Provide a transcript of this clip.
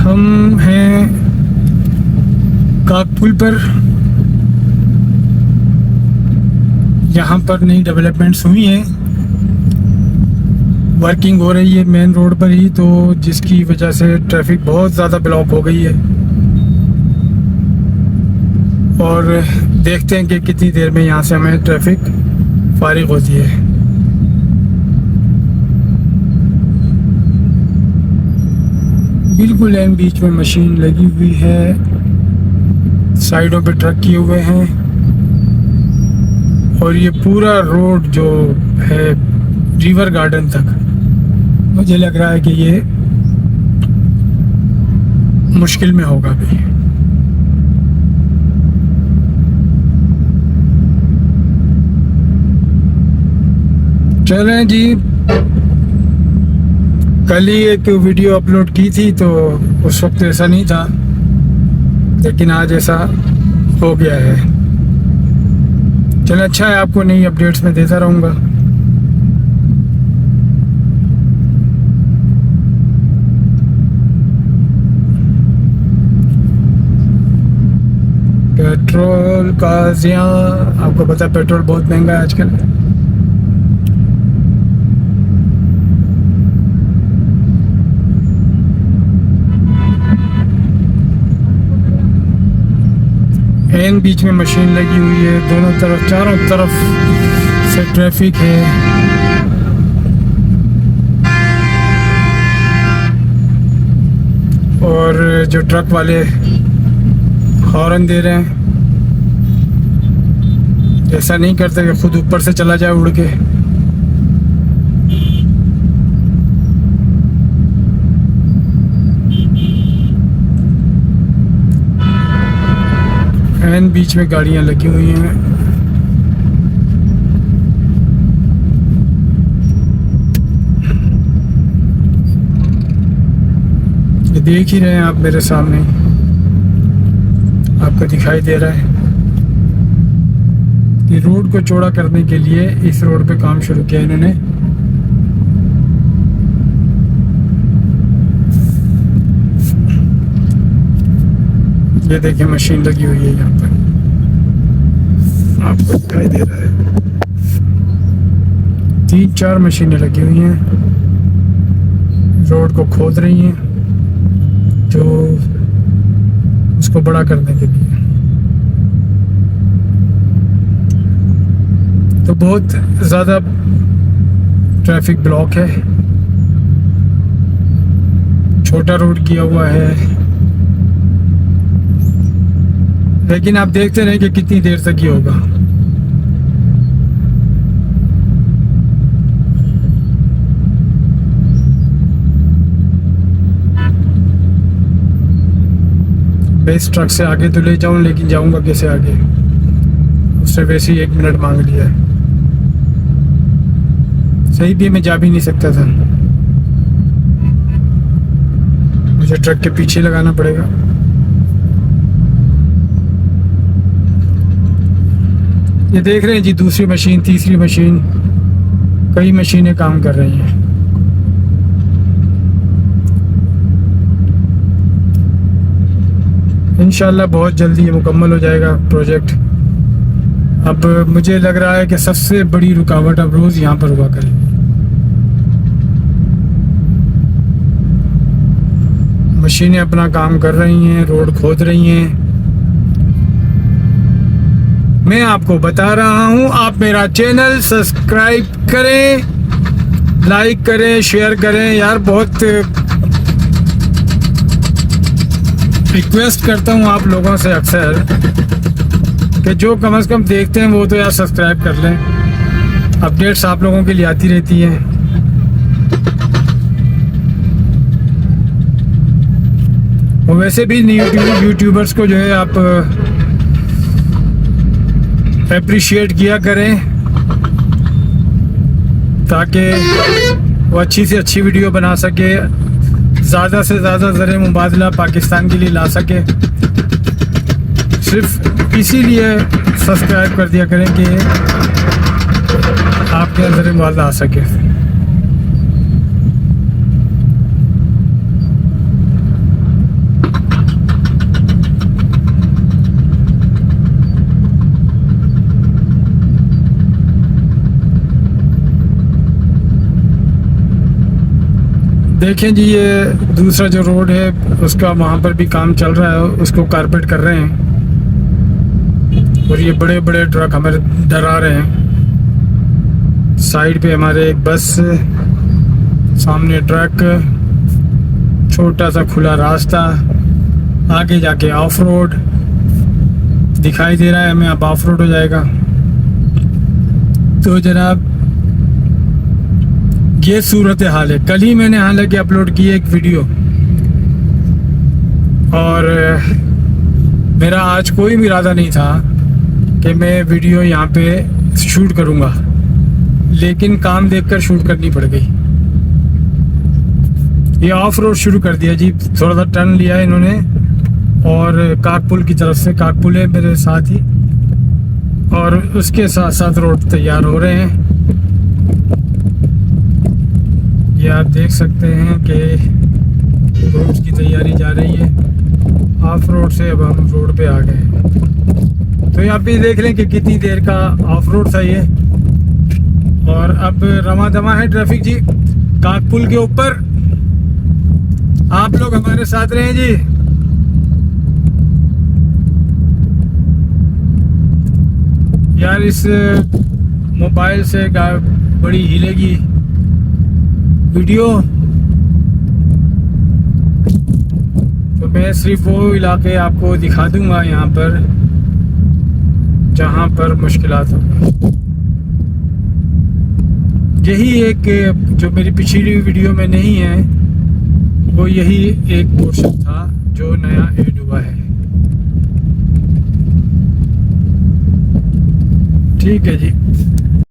हम हैं काकपुल पर। यहाँ पर नई डेवलपमेंट्स हुई हैं, वर्किंग हो रही है मेन रोड पर ही, तो जिसकी वजह से ट्रैफिक बहुत ज़्यादा ब्लॉक हो गई है। और देखते हैं कि कितनी देर में यहाँ से हमें ट्रैफिक फारिग होती है। बिल्कुल लाइन बीच में मशीन लगी हुई है, साइडों पे ट्रक किए हुए हैं, और ये पूरा रोड जो है रिवर गार्डन तक, मुझे लग रहा है कि ये मुश्किल में होगा भी। चलें जी, कल ही एक वीडियो अपलोड की थी तो उस वक्त ऐसा नहीं था, लेकिन आज ऐसा हो गया है। चलो अच्छा है, आपको नई अपडेट्स में देता रहूँगा। पेट्रोल का ज़िया, आपको पता है पेट्रोल बहुत महंगा है आजकल। एन बीच में मशीन लगी हुई है, दोनों तरफ चारों तरफ से ट्रैफिक है। और जो ट्रक वाले हॉर्न दे रहे हैं, ऐसा नहीं करते कि खुद ऊपर से चला जाए उड़ के। एन बीच में गाड़ियां लगी हुई हैं। ये देख ही रहे हैं आप मेरे सामने, आपको दिखाई दे रहा है कि रोड को चौड़ा करने के लिए इस रोड पे काम शुरू किया इन्होंने। ये देखिए मशीन लगी हुई है यहाँ पर, आपको दिखाई दे रहा है। 3-4 मशीनें लगी हुई हैं, रोड को खोद रही हैं, जो उसको बड़ा करने के लिए। तो बहुत ज़्यादा ट्रैफिक ब्लॉक है, छोटा रोड किया हुआ है, लेकिन आप देखते रहे कि कितनी देर तक ये होगा। मैं इस ट्रक से आगे तो ले जाऊं, लेकिन जाऊंगा कैसे आगे? उससे वैसे ही 1 मिनट मांग लिया है। सही भी मैं जा भी नहीं सकता था, मुझे ट्रक के पीछे लगाना पड़ेगा। ये देख रहे हैं जी, दूसरी मशीन, तीसरी मशीन, कई मशीनें काम कर रही हैं। इंशाल्लाह बहुत जल्दी ये मुकम्मल हो जाएगा प्रोजेक्ट। अब मुझे लग रहा है कि सबसे बड़ी रुकावट अब रोज़ यहाँ पर हुआ करेगी। मशीनें अपना काम कर रही हैं, रोड खोद रही हैं। मैं आपको बता रहा हूं, आप मेरा चैनल सब्सक्राइब करें, लाइक करें, शेयर करें। यार बहुत रिक्वेस्ट करता हूं आप लोगों से अक्सर कि जो कम से कम देखते हैं वो तो यार सब्सक्राइब कर लें। अपडेट्स आप लोगों के लिए आती रहती हैं। और वैसे भी यूट्यूबर्स को जो है आप अप्रिशिएट किया करें, ताकि वो अच्छी से अच्छी वीडियो बना सके, ज़्यादा से ज़्यादा ज़र मुबादला पाकिस्तान के लिए ला सके। सिर्फ इसीलिए सब्सक्राइब कर दिया करें कि आपके अंदर मुबादला आ सके। देखें जी, ये दूसरा जो रोड है उसका वहाँ पर भी काम चल रहा है, उसको कारपेट कर रहे हैं और ये बड़े बड़े ट्रक हमारे डरा रहे हैं। साइड पे हमारे एक बस, सामने ट्रक, छोटा सा खुला रास्ता, आगे जाके ऑफ रोड दिखाई दे रहा है हमें, अब ऑफ रोड हो जाएगा। तो जनाब ये सूरत हाल है। कल ही मैंने हालांकि अपलोड की एक वीडियो, और मेरा आज कोई भी इरादा नहीं था कि मैं वीडियो यहाँ पे शूट करूँगा, लेकिन काम देखकर शूट करनी पड़ गई। ये ऑफ रोड शुरू कर दिया जी, थोड़ा सा टर्न लिया है इन्होंने, और काकपुल की तरफ से, काकपुल है मेरे साथ ही, और उसके साथ साथ रोड तैयार हो रहे हैं। ये आप देख सकते हैं कि रोड की तैयारी जा रही है। ऑफ रोड से अब हम रोड पे आ गए। तो यहाँ पे देख लें कि कितनी देर का ऑफ रोड था ये, और अब रमा दमा है ट्रैफिक जी काकपुल के ऊपर। आप लोग हमारे साथ रहें जी। यार इस मोबाइल से बड़ी हिलेगी वीडियो, तो मैं सिर्फ वो इलाके आपको दिखा दूंगा यहाँ पर जहाँ पर मुश्किलात होंगी। यही एक जो मेरी पिछली वीडियो में नहीं है, वो यही एक पोर्शन था जो नया ऐड हुआ है। ठीक है जी।